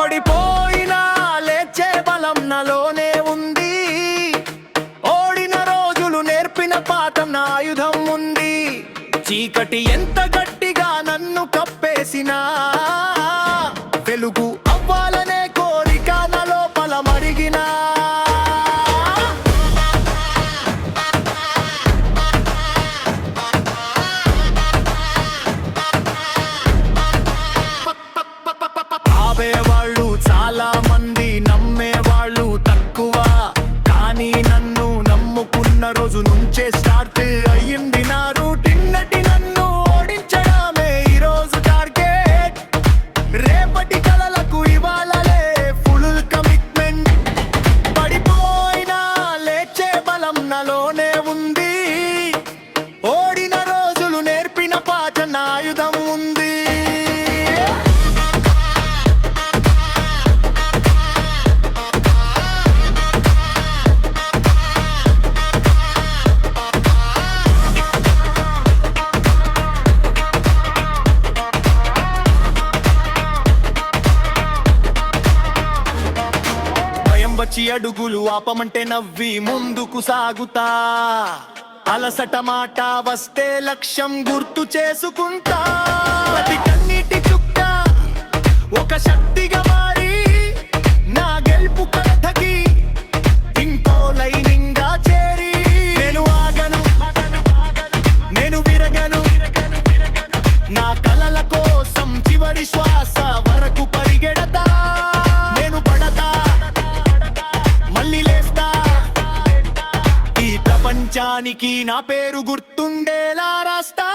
పడిపోయినా లేచే బలం నాలోనే ఉంది. ఓడిన రోజులు నేర్పిన పాఠం నా ఆయుధం ఉంది. చీకటి ఎంత గట్టిగా నన్ను కప్పేసినా వెలుగు అవ్వాలనే కోరిక నా లోపల మరిగినా. ఆపేవాళ్ళు చాలా మంది, నమ్మేవాళ్ళు తక్కువ. కానీ నన్ను నమ్ముకున్న రోజు నుంచే స్టార్ట్ అయ్యింది నా రూటిన్. నన్ను ఓడించడమే ఈరోజు టార్గెట్. రేపటి కలలకు ఇవాళలే ఫుల్ కమిట్మెంట్. పడిపోయినా లేచే బలం నాలోనే ఉంది. ఓడిన రోజులు నేర్పిన పాఠ నా ఆయుధం ఉంది. వచ్చి అడుగులు ఆపమంటే నవ్వి ముందుకు సాగుతా. అలసట మాట వస్తే లక్ష్యం గుర్తు చేసుకుంటా. ప్రతి కన్నీటి చుక్క ఒక శక్తిగా మారి నా గెలుపు కథకి ఇంకో లైనింగా చేరి. నేను ఆగను, నేను విరగను. నా కలల కోసం చివరి శ్వాస వరకు పరిగెడతా. నేను పడతా, మళ్ళీ లేస్తా. ఈ ప్రపంచానికి నా పేరు గుర్తుండేలా రాస్తా.